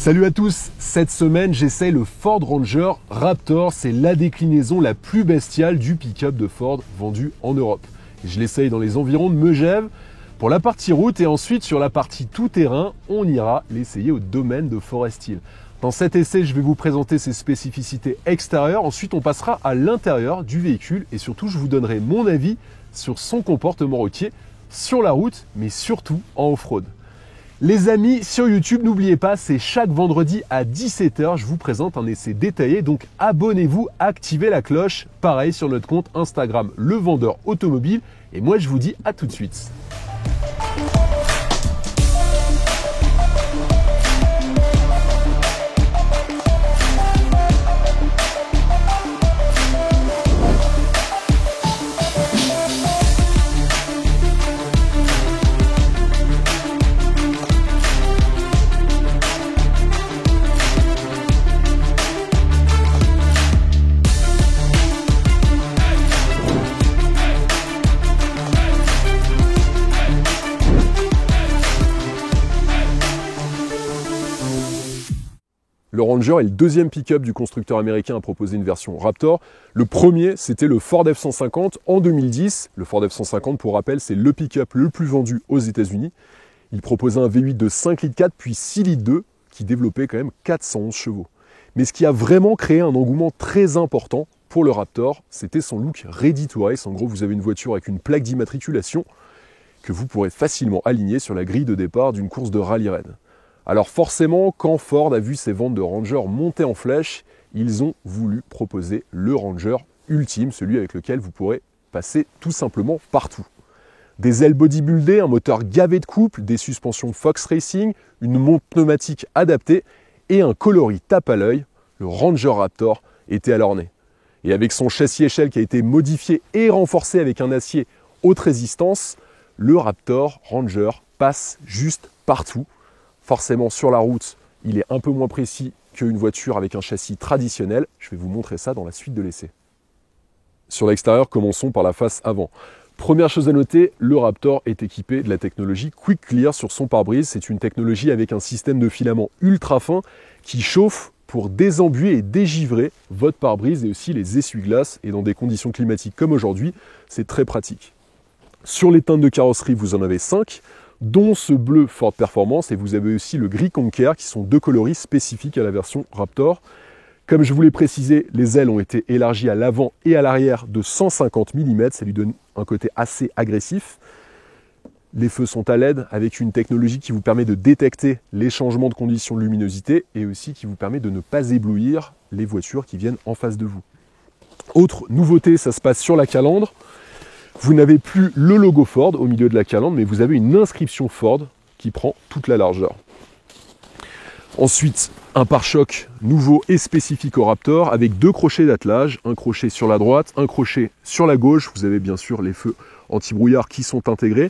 Salut à tous, cette semaine j'essaye le Ford Ranger Raptor, c'est la déclinaison la plus bestiale du pick-up de Ford vendu en Europe. Et je l'essaye dans les environs de Megève pour la partie route et ensuite sur la partie tout-terrain, on ira l'essayer au domaine de Forest Hill. Dans cet essai, je vais vous présenter ses spécificités extérieures, ensuite on passera à l'intérieur du véhicule et surtout je vous donnerai mon avis sur son comportement routier sur la route mais surtout en off-road. Les amis, sur YouTube, n'oubliez pas, c'est chaque vendredi à 17 h, je vous présente un essai détaillé, donc abonnez-vous, activez la cloche, pareil sur notre compte Instagram, Le Vendeur Automobile, et moi je vous dis à tout de suite. Le Ranger est le deuxième pick-up du constructeur américain à proposer une version Raptor. Le premier, c'était le Ford F-150 en 2010. Le Ford F-150, pour rappel, c'est le pick-up le plus vendu aux États-Unis. Il proposait un V8 de 5 litres 4 puis 6 litres 2 qui développait quand même 411 chevaux. Mais ce qui a vraiment créé un engouement très important pour le Raptor, c'était son look ready to race. En gros, vous avez une voiture avec une plaque d'immatriculation que vous pourrez facilement aligner sur la grille de départ d'une course de rallye-raid. Alors forcément, quand Ford a vu ses ventes de Ranger monter en flèche, ils ont voulu proposer le Ranger ultime, celui avec lequel vous pourrez passer tout simplement partout. Des ailes bodybuildées, un moteur gavé de couple, des suspensions Fox Racing, une montre pneumatique adaptée et un coloris tape à l'œil, le Ranger Raptor était à l'ornée. Et avec son châssis échelle qui a été modifié et renforcé avec un acier haute résistance, le Raptor Ranger passe juste partout. Forcément, sur la route, il est un peu moins précis qu'une voiture avec un châssis traditionnel. Je vais vous montrer ça dans la suite de l'essai. Sur l'extérieur, commençons par la face avant. Première chose à noter, le Raptor est équipé de la technologie Quick Clear sur son pare-brise. C'est une technologie avec un système de filament ultra fin qui chauffe pour désembuer et dégivrer votre pare-brise et aussi les essuie-glaces. Et dans des conditions climatiques comme aujourd'hui, c'est très pratique. Sur les teintes de carrosserie, vous en avez 5. Dont ce bleu Ford Performance, et vous avez aussi le gris Conquer, qui sont deux coloris spécifiques à la version Raptor. Comme je vous l'ai précisé, les ailes ont été élargies à l'avant et à l'arrière de 150 mm, ça lui donne un côté assez agressif. Les feux sont à LED avec une technologie qui vous permet de détecter les changements de conditions de luminosité et aussi qui vous permet de ne pas éblouir les voitures qui viennent en face de vous. Autre nouveauté, ça se passe sur la calandre. Vous n'avez plus le logo Ford au milieu de la calandre, mais vous avez une inscription Ford qui prend toute la largeur. Ensuite, un pare-choc nouveau et spécifique au Raptor avec deux crochets d'attelage, un crochet sur la droite, un crochet sur la gauche. Vous avez bien sûr les feux anti-brouillard qui sont intégrés.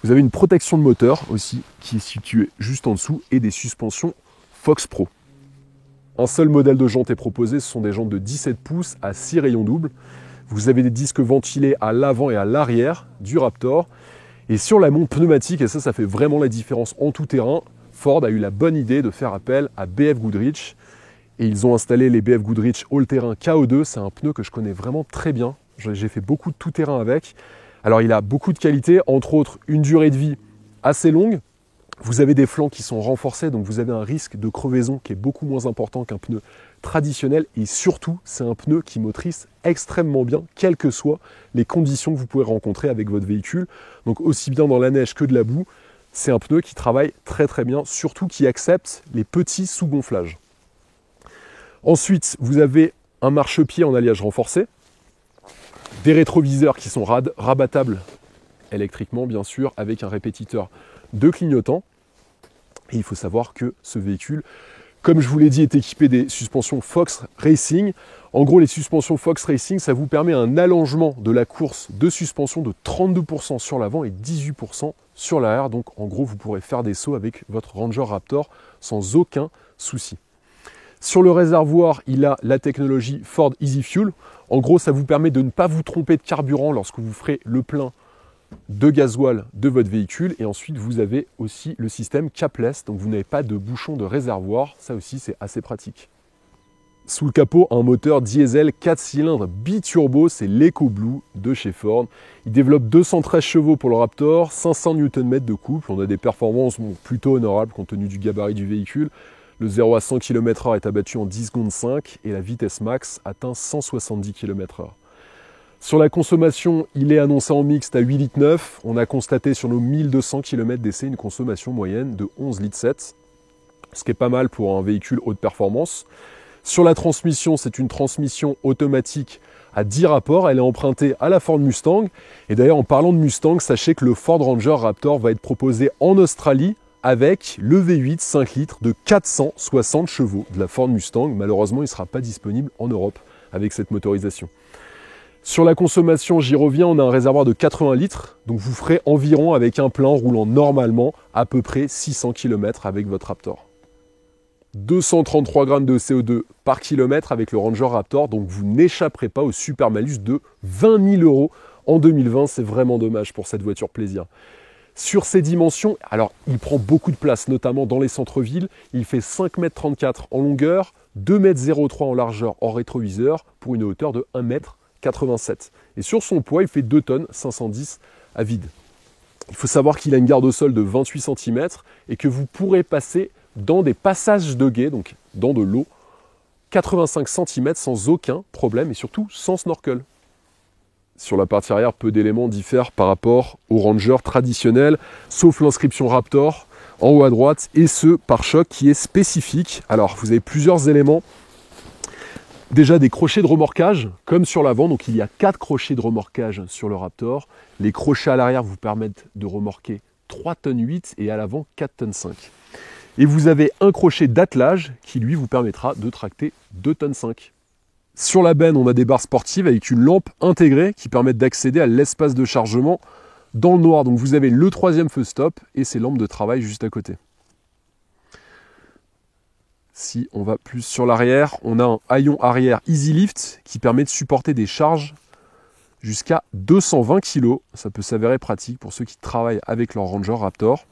Vous avez une protection de moteur aussi qui est située juste en dessous et des suspensions Fox Pro. Un seul modèle de jantes est proposé, ce sont des jantes de 17 pouces à 6 rayons doubles. Vous avez des disques ventilés à l'avant et à l'arrière du Raptor. Et sur la montre pneumatique, et ça fait vraiment la différence en tout terrain, Ford a eu la bonne idée de faire appel à BF Goodrich. Et ils ont installé les BF Goodrich All-Terrain KO2. C'est un pneu que je connais vraiment très bien. J'ai fait beaucoup de tout-terrain avec. Alors il a beaucoup de qualités, entre autres une durée de vie assez longue. Vous avez des flancs qui sont renforcés, donc vous avez un risque de crevaison qui est beaucoup moins important qu'un pneu traditionnel. Et surtout, c'est un pneu qui motrice extrêmement bien, quelles que soient les conditions que vous pouvez rencontrer avec votre véhicule. Donc aussi bien dans la neige que de la boue, c'est un pneu qui travaille très très bien, surtout qui accepte les petits sous-gonflages. Ensuite, vous avez un marchepied en alliage renforcé, des rétroviseurs qui sont rabattables électriquement bien sûr, avec un répétiteur de clignotant. Et il faut savoir que ce véhicule, comme je vous l'ai dit, est équipé des suspensions Fox Racing. En gros, les suspensions Fox Racing, ça vous permet un allongement de la course de suspension de 32% sur l'avant et 18% sur l'arrière. Donc en gros, vous pourrez faire des sauts avec votre Ranger Raptor sans aucun souci. Sur le réservoir, il a la technologie Ford Easy Fuel. En gros, ça vous permet de ne pas vous tromper de carburant lorsque vous ferez le plein de gasoil de votre véhicule. Et ensuite, vous avez aussi le système capless, donc vous n'avez pas de bouchon de réservoir. Ça aussi, c'est assez pratique. Sous le capot, un moteur diesel 4 cylindres biturbo, c'est l'EcoBlue de chez Ford. Il développe 213 chevaux pour le Raptor, 500 Nm de couple. On a des performances plutôt honorables compte tenu du gabarit du véhicule. Le 0 à 100 km/h est abattu en 10 secondes 5 et la vitesse max atteint 170 km/h. Sur la consommation, il est annoncé en mixte à 8,9 litres. On a constaté sur nos 1200 km d'essai une consommation moyenne de 11,7 litres, ce qui est pas mal pour un véhicule haute performance. Sur la transmission, c'est une transmission automatique à 10 rapports. Elle est empruntée à la Ford Mustang. Et d'ailleurs, en parlant de Mustang, sachez que le Ford Ranger Raptor va être proposé en Australie avec le V8 5 litres de 460 chevaux de la Ford Mustang. Malheureusement, il ne sera pas disponible en Europe avec cette motorisation. Sur la consommation, j'y reviens, on a un réservoir de 80 litres. Donc vous ferez environ, avec un plein roulant normalement, à peu près 600 km avec votre Raptor. 233 grammes de CO2 par kilomètre avec le Ranger Raptor, donc vous n'échapperez pas au super malus de 20 000 € en 2020, c'est vraiment dommage pour cette voiture plaisir. Sur ses dimensions, alors il prend beaucoup de place, notamment dans les centres-villes, il fait 5,34 m en longueur, 2,03 m en largeur en rétroviseur, pour une hauteur de 1,87 m. Et sur son poids, il fait 2 tonnes 510 à vide. Il faut savoir qu'il a une garde au sol de 28 cm et que vous pourrez passer dans des passages de guet, donc dans de l'eau, 85 cm sans aucun problème et surtout sans snorkel. Sur la partie arrière, peu d'éléments diffèrent par rapport au Ranger traditionnel, sauf l'inscription Raptor en haut à droite et ce pare-choc qui est spécifique. Alors, vous avez plusieurs éléments. Déjà des crochets de remorquage, comme sur l'avant, donc il y a 4 crochets de remorquage sur le Raptor. Les crochets à l'arrière vous permettent de remorquer 3,8 tonnes et à l'avant 4,5 tonnes. Et vous avez un crochet d'attelage qui lui vous permettra de tracter 2,5 tonnes. Sur la benne, on a des barres sportives avec une lampe intégrée qui permettent d'accéder à l'espace de chargement dans le noir. Donc vous avez le 3e feu stop et ces lampes de travail juste à côté. Si on va plus sur l'arrière, on a un haillon arrière Easy Lift qui permet de supporter des charges jusqu'à 220 kg. Ça peut s'avérer pratique pour ceux qui travaillent avec leur Ranger Raptor.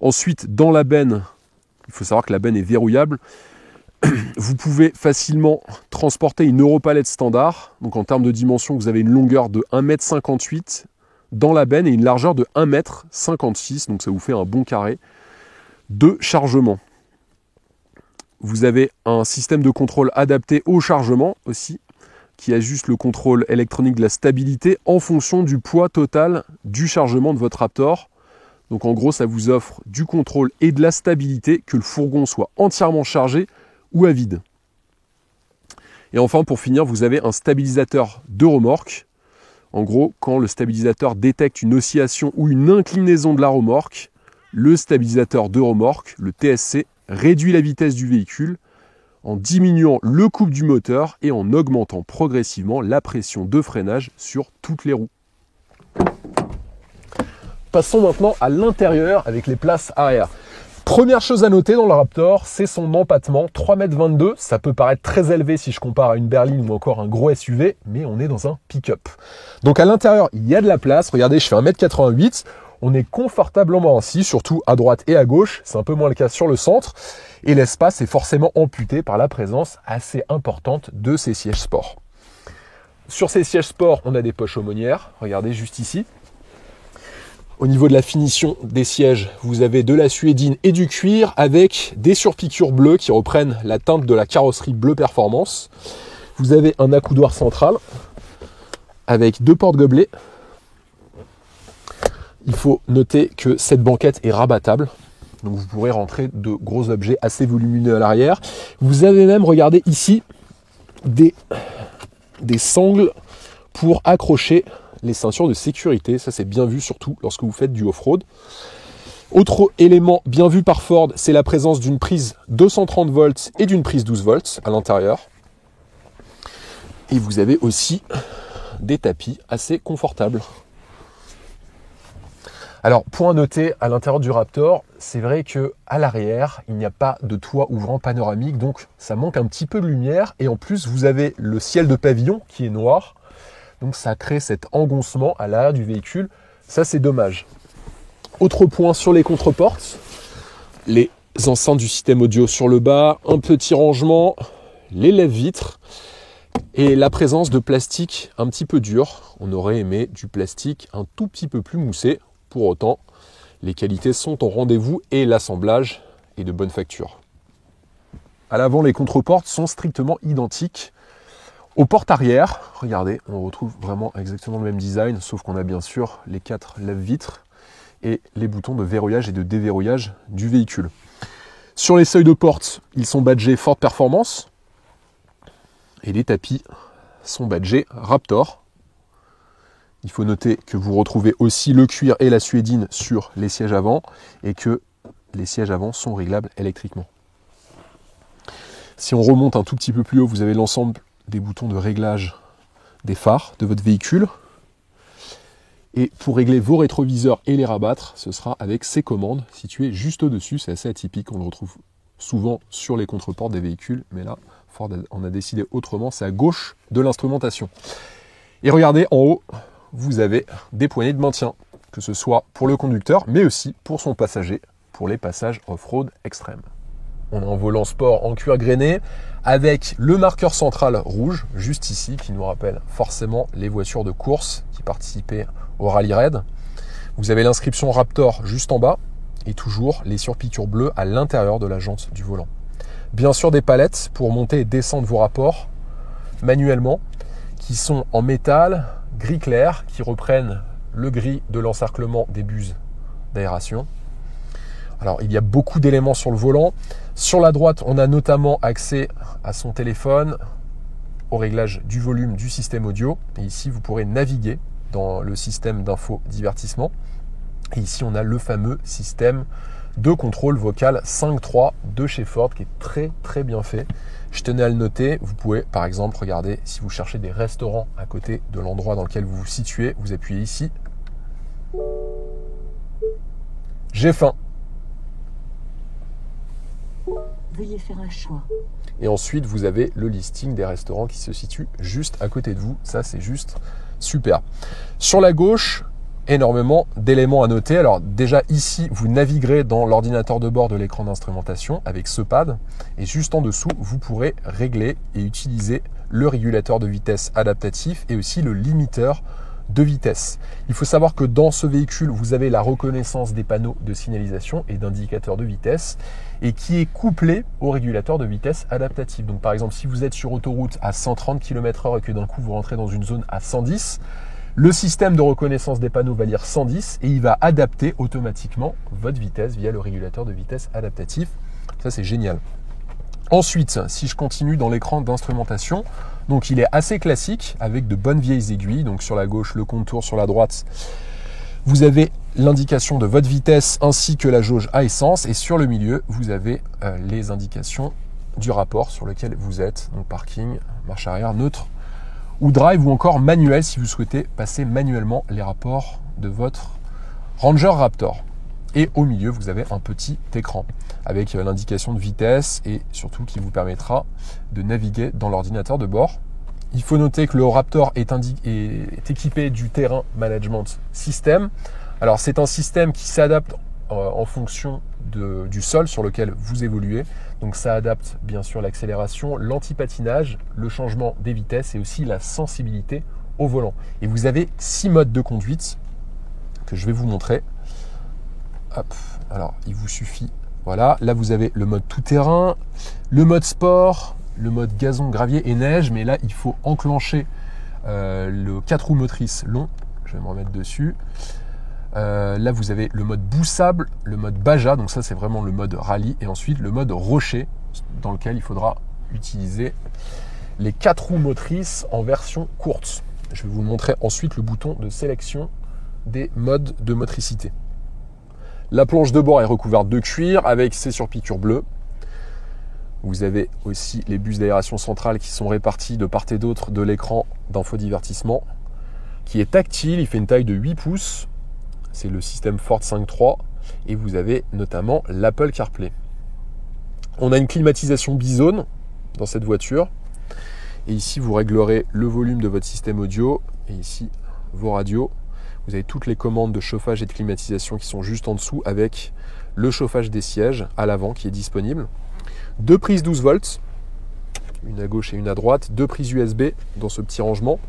Ensuite, dans la benne, il faut savoir que la benne est verrouillable. Vous pouvez facilement transporter une Europalette standard. Donc en termes de dimension, vous avez une longueur de 1,58 m dans la benne et une largeur de 1,56 m. Donc ça vous fait un bon carré de chargement. Vous avez un système de contrôle adapté au chargement aussi, qui ajuste le contrôle électronique de la stabilité en fonction du poids total du chargement de votre Raptor. Donc en gros, ça vous offre du contrôle et de la stabilité, que le fourgon soit entièrement chargé ou à vide. Et enfin, pour finir, vous avez un stabilisateur de remorque. En gros, quand le stabilisateur détecte une oscillation ou une inclinaison de la remorque, le stabilisateur de remorque, le TSC, réduit la vitesse du véhicule en diminuant le couple du moteur et en augmentant progressivement la pression de freinage sur toutes les roues. Passons maintenant à l'intérieur avec les places arrière. Première chose à noter dans le Raptor, c'est son empattement, 3,22 m. Ça peut paraître très élevé si je compare à une berline ou encore un gros SUV, mais on est dans un pick-up. Donc à l'intérieur, il y a de la place. Regardez, je fais 1,88 m. On est confortablement assis, surtout à droite et à gauche. C'est un peu moins le cas sur le centre. Et l'espace est forcément amputé par la présence assez importante de ces sièges sport. Sur ces sièges sport, on a des poches aumônières. Regardez juste ici. Au niveau de la finition des sièges, vous avez de la suédine et du cuir avec des surpiqûres bleues qui reprennent la teinte de la carrosserie bleu performance. Vous avez un accoudoir central avec 2 porte-gobelets. Il faut noter que cette banquette est rabattable. Donc vous pourrez rentrer de gros objets assez volumineux à l'arrière. Vous avez même, regardez ici, des sangles pour accrocher les ceintures de sécurité. Ça, c'est bien vu, surtout lorsque vous faites du off-road. Autre élément bien vu par Ford, c'est la présence d'une prise 230 volts et d'une prise 12 volts à l'intérieur. Et vous avez aussi des tapis assez confortables. Alors, point à noter, à l'intérieur du Raptor, c'est vrai qu'à l'arrière, il n'y a pas de toit ouvrant panoramique, donc ça manque un petit peu de lumière. Et en plus, vous avez le ciel de pavillon qui est noir. Donc ça crée cet engoncement à l'arrière du véhicule. Ça, c'est dommage. Autre point sur les contreportes, les enceintes du système audio sur le bas, un petit rangement, les lève-vitres et la présence de plastique un petit peu dur. On aurait aimé du plastique un tout petit peu plus moussé. Pour autant, les qualités sont au rendez-vous et l'assemblage est de bonne facture. À l'avant, les contreportes sont strictement identiques aux portes arrière. Regardez, on retrouve vraiment exactement le même design, sauf qu'on a bien sûr les 4 lève-vitres et les boutons de verrouillage et de déverrouillage du véhicule. Sur les seuils de porte, ils sont badgés Ford Performance et les tapis sont badgés Raptor. Il faut noter que vous retrouvez aussi le cuir et la suédine sur les sièges avant et que les sièges avant sont réglables électriquement. Si on remonte un tout petit peu plus haut, vous avez l'ensemble des boutons de réglage des phares de votre véhicule. Et pour régler vos rétroviseurs et les rabattre, ce sera avec ces commandes situées juste au-dessus. C'est assez atypique, on le retrouve souvent sur les contreportes des véhicules, mais là, Ford en a décidé autrement, c'est à gauche de l'instrumentation. Et regardez, en haut, vous avez des poignées de maintien, que ce soit pour le conducteur, mais aussi pour son passager, pour les passages off-road extrêmes. On a un volant sport en cuir grainé, avec le marqueur central rouge, juste ici, qui nous rappelle forcément les voitures de course qui participaient au Rally Raid. Vous avez l'inscription Raptor juste en bas, et toujours les surpiqûres bleues à l'intérieur de la jante du volant. Bien sûr des palettes pour monter et descendre vos rapports manuellement, qui sont en métal, gris clair, qui reprennent le gris de l'encerclement des buses d'aération. Alors il y a beaucoup d'éléments sur le volant. Sur la droite, on a notamment accès à son téléphone, au réglage du volume du système audio. Et ici, vous pourrez naviguer dans le système d'info divertissement. Et ici, on a le fameux système de contrôle vocal 5.3 de chez Ford qui est très très bien fait. Je tenais à le noter. Vous pouvez par exemple regarder si vous cherchez des restaurants à côté de l'endroit dans lequel vous vous situez. Vous appuyez ici. J'ai faim. Veuillez faire un choix. Et ensuite, vous avez le listing des restaurants qui se situent juste à côté de vous. Ça, c'est juste super. Sur la gauche, énormément d'éléments à noter. Alors déjà ici, vous naviguerez dans l'ordinateur de bord de l'écran d'instrumentation avec ce pad. Et juste en dessous, vous pourrez régler et utiliser le régulateur de vitesse adaptatif et aussi le limiteur de vitesse. Il faut savoir que dans ce véhicule, vous avez la reconnaissance des panneaux de signalisation et d'indicateurs de vitesse et qui est couplé au régulateur de vitesse adaptatif. Donc par exemple, si vous êtes sur autoroute à 130 km/h et que d'un coup vous rentrez dans une zone à 110, le système de reconnaissance des panneaux va lire 110 et il va adapter automatiquement votre vitesse via le régulateur de vitesse adaptatif. Ça, c'est génial. Ensuite, si je continue dans l'écran d'instrumentation, donc il est assez classique avec de bonnes vieilles aiguilles. Donc sur la gauche, le contour, sur la droite, vous avez l'indication de votre vitesse ainsi que la jauge à essence. Et sur le milieu, vous avez les indications du rapport sur lequel vous êtes. Donc parking, marche arrière, neutre ou drive ou encore manuel si vous souhaitez passer manuellement les rapports de votre Ranger Raptor. Et au milieu, vous avez un petit écran avec l'indication de vitesse et surtout qui vous permettra de naviguer dans l'ordinateur de bord. Il faut noter que le Raptor est équipé du Terrain Management System. Alors c'est un système qui s'adapte en fonction du sol sur lequel vous évoluez. Donc ça adapte bien sûr l'accélération, l'anti-patinage, le changement des vitesses et aussi la sensibilité au volant. Et vous avez 6 modes de conduite que je vais vous montrer. Hop, alors il vous suffit, voilà, là vous avez le mode tout-terrain, le mode sport, le mode gazon, gravier et neige, mais là il faut enclencher le 4 roues motrices long, je vais me remettre dessus. Là vous avez le mode boussable, le mode Baja, donc ça c'est vraiment le mode rallye, et ensuite le mode rocher, dans lequel il faudra utiliser les 4 roues motrices en version courte. Je vais vous montrer ensuite le bouton de sélection des modes de motricité. La planche de bord est recouverte de cuir avec ses surpiqûres bleues. Vous avez aussi les buses d'aération centrale qui sont réparties de part et d'autre de l'écran d'infodivertissement qui est tactile, il fait une taille de 8 pouces. C'est le système Ford 5.3 et vous avez notamment l'Apple CarPlay. On a une climatisation bizone dans cette voiture Et ici, vous réglerez le volume de votre système audio. Et ici, vos radios. Vous avez toutes les commandes de chauffage et de climatisation qui sont juste en dessous avec le chauffage des sièges à l'avant qui est disponible. 2 prises 12 volts, une à gauche et une à droite. 2 prises USB dans ce petit rangement.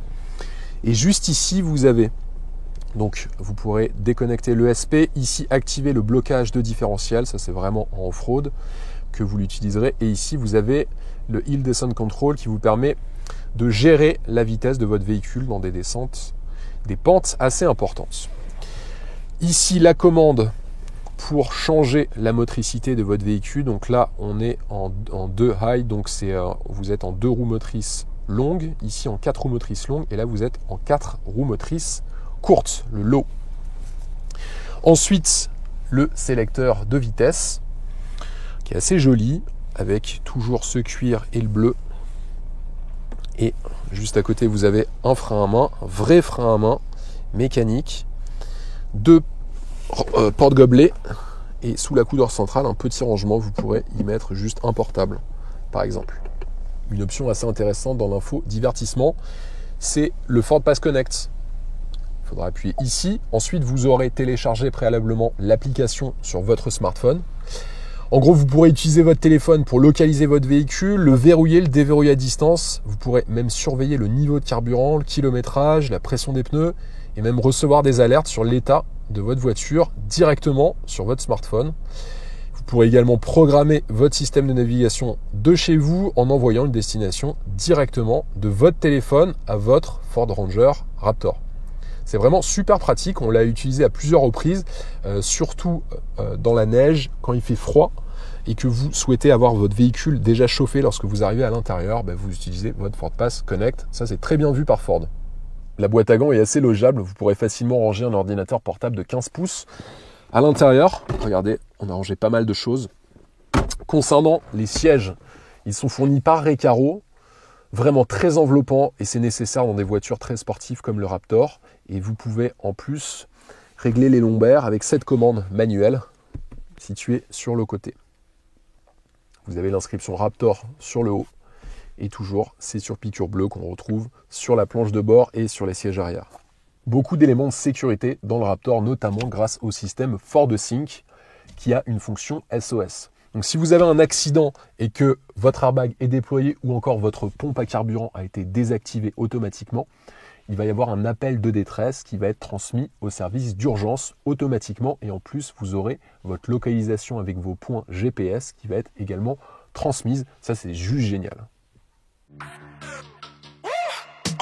Et juste ici, vous avez, donc vous pourrez déconnecter l'ESP. Ici, activer le blocage de différentiel. Ça, c'est vraiment en off-road que vous l'utiliserez. Et ici, vous avez le Hill Descent Control qui vous permet de gérer la vitesse de votre véhicule dans des descentes, des pentes assez importantes. Ici, la commande pour changer la motricité de votre véhicule. Donc là, on est en 2 high, donc vous êtes en 2 roues motrices longues, ici en 4 roues motrices longues, et là vous êtes en 4 roues motrices courtes, le low. Ensuite, le sélecteur de vitesse, qui est assez joli, avec toujours ce cuir et le bleu. Et juste à côté, vous avez un frein à main, un vrai frein à main, mécanique, 2 porte-gobelets, et sous la couleur centrale, un petit rangement, vous pourrez y mettre juste un portable, par exemple. Une option assez intéressante dans l'info divertissement, c'est le Ford Pass Connect. Il faudra appuyer ici. Ensuite, vous aurez téléchargé préalablement l'application sur votre smartphone. En gros, vous pourrez utiliser votre téléphone pour localiser votre véhicule, le verrouiller, le déverrouiller à distance. Vous pourrez même surveiller le niveau de carburant, le kilométrage, la pression des pneus et même recevoir des alertes sur l'état de votre voiture directement sur votre smartphone. Vous pourrez également programmer votre système de navigation de chez vous en envoyant une destination directement de votre téléphone à votre Ford Ranger Raptor. C'est vraiment super pratique, on l'a utilisé à plusieurs reprises, surtout dans la neige, quand il fait froid et que vous souhaitez avoir votre véhicule déjà chauffé lorsque vous arrivez à l'intérieur, vous utilisez votre Ford Pass Connect. Ça, c'est très bien vu par Ford. La boîte à gants est assez logeable, vous pourrez facilement ranger un ordinateur portable de 15 pouces. À l'intérieur, regardez, on a rangé pas mal de choses. Concernant les sièges, ils sont fournis par Recaro, vraiment très enveloppants et c'est nécessaire dans des voitures très sportives comme le Raptor. Et vous pouvez en plus régler les lombaires avec cette commande manuelle située sur le côté. Vous avez l'inscription Raptor sur le haut et toujours c'est sur piqûre bleue qu'on retrouve sur la planche de bord et sur les sièges arrière. Beaucoup d'éléments de sécurité dans le Raptor, notamment grâce au système Ford Sync qui a une fonction SOS. Donc si vous avez un accident et que votre airbag est déployé ou encore votre pompe à carburant a été désactivée automatiquement, il va y avoir un appel de détresse qui va être transmis au service d'urgence automatiquement et en plus vous aurez votre localisation avec vos points GPS qui va être également transmise. Ça c'est juste génial.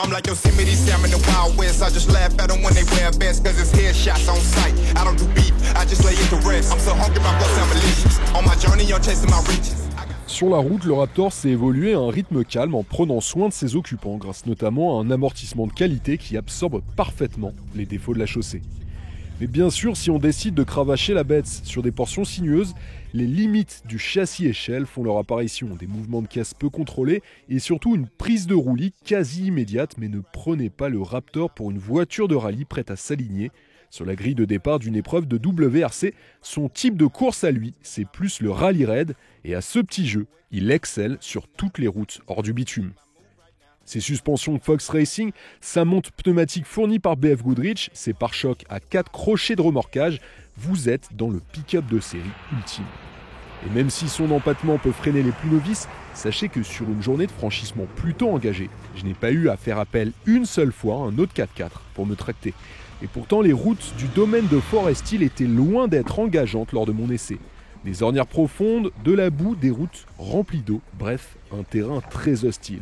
I'm like Yosemite Sam in the Wild West. I just laugh at them when they wear vests, cause it's headshots on sight. I don't do beef, I just lay it to rest. I'm so hungry, my blood sound malicious. On my journey, I'm chasing my riches. Sur la route, le Raptor s'est évolué à un rythme calme en prenant soin de ses occupants, grâce notamment à un amortissement de qualité qui absorbe parfaitement les défauts de la chaussée. Mais bien sûr, si on décide de cravacher la bête sur des portions sinueuses, les limites du châssis-échelle font leur apparition, des mouvements de caisse peu contrôlés et surtout une prise de roulis quasi immédiate, mais ne prenez pas le Raptor pour une voiture de rallye prête à s'aligner. Sur la grille de départ d'une épreuve de WRC, son type de course à lui, c'est plus le rallye raid, et à ce petit jeu, il excelle sur toutes les routes hors du bitume. Ses suspensions Fox Racing, sa monte pneumatique fournie par BF Goodrich, ses pare-chocs à 4 crochets de remorquage, vous êtes dans le pick-up de série ultime. Et même si son empattement peut freiner les plus novices, sachez que sur une journée de franchissement plutôt engagée, je n'ai pas eu à faire appel une seule fois à un autre 4x4 pour me tracter. Et pourtant, les routes du domaine de Forest Hill étaient loin d'être engageantes lors de mon essai. Des ornières profondes, de la boue, des routes remplies d'eau, bref, un terrain très hostile.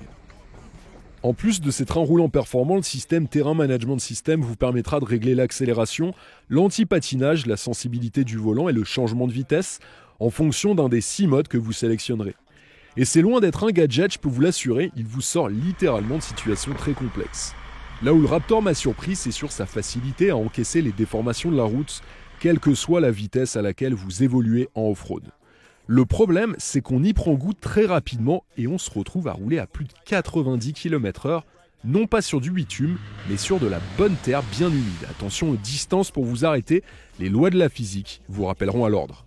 En plus de ces trains roulants performants, le système Terrain Management System vous permettra de régler l'accélération, l'anti-patinage, la sensibilité du volant et le changement de vitesse en fonction d'un des 6 modes que vous sélectionnerez. Et c'est loin d'être un gadget, je peux vous l'assurer, il vous sort littéralement de situations très complexes. Là où le Raptor m'a surpris, c'est sur sa facilité à encaisser les déformations de la route, quelle que soit la vitesse à laquelle vous évoluez en off-road. Le problème, c'est qu'on y prend goût très rapidement et on se retrouve à rouler à plus de 90 km/h, non pas sur du bitume, mais sur de la bonne terre bien humide. Attention aux distances pour vous arrêter, les lois de la physique vous rappelleront à l'ordre.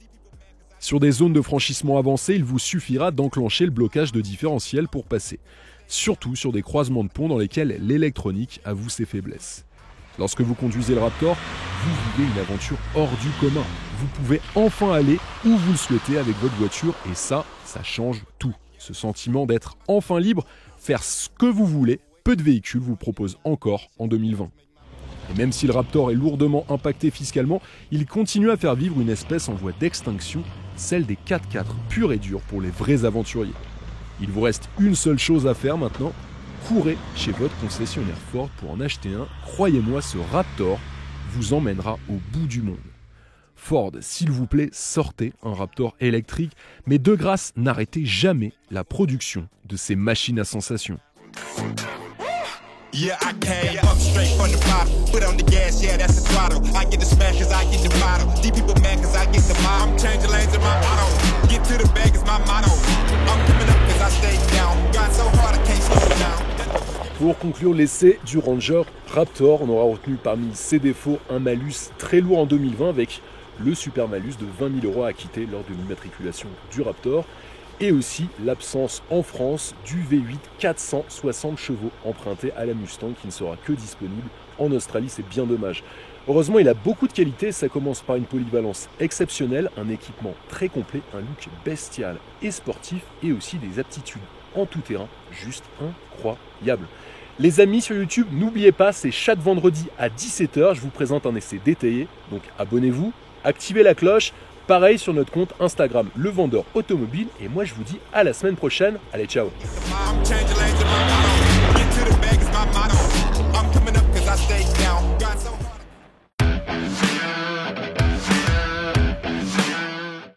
Sur des zones de franchissement avancées, il vous suffira d'enclencher le blocage de différentiel pour passer. surtout sur des croisements de ponts dans lesquels l'électronique avoue ses faiblesses. Lorsque vous conduisez le Raptor, vous vivez une aventure hors du commun. Vous pouvez enfin aller où vous le souhaitez avec votre voiture et ça change tout. Ce sentiment d'être enfin libre, faire ce que vous voulez, peu de véhicules vous proposent encore en 2020. Et même si le Raptor est lourdement impacté fiscalement, il continue à faire vivre une espèce en voie d'extinction, celle des 4x4 purs et durs pour les vrais aventuriers. Il vous reste une seule chose à faire maintenant, courez chez votre concessionnaire Ford pour en acheter un. Croyez-moi, ce Raptor vous emmènera au bout du monde. Ford, s'il vous plaît, sortez un Raptor électrique, mais de grâce, n'arrêtez jamais la production de ces machines à sensations. Yeah, I came up straight from the bottom. Put on the gas, yeah, that's the throttle. I get the smash cause I get the bottle. These people mad cause I get the mom. I'm changing lanes in my auto. Get to the bag is my motto. I'm coming up cause I stay down. Got so hard I can't slow down. Pour conclure l'essai du Ranger Raptor, on aura retenu parmi ses défauts un malus très lourd en 2020 avec le super malus de 20 000 € à acquitter lors de l'immatriculation du Raptor et aussi l'absence en France du V8 460 chevaux emprunté à la Mustang qui ne sera que disponible en Australie, c'est bien dommage. Heureusement, il a beaucoup de qualités, ça commence par une polyvalence exceptionnelle, un équipement très complet, un look bestial et sportif et aussi des aptitudes en tout terrain juste incroyables. Les amis sur YouTube, n'oubliez pas, c'est chaque vendredi à 17 h, je vous présente un essai détaillé, donc abonnez-vous, activez la cloche. Pareil sur notre compte Instagram, Le Vendeur Automobile. Et moi, je vous dis à la semaine prochaine. Allez, ciao. I'm changing lanes in my auto. Get to the bag is my motto. I'm coming up cause I stay down. Got so hard.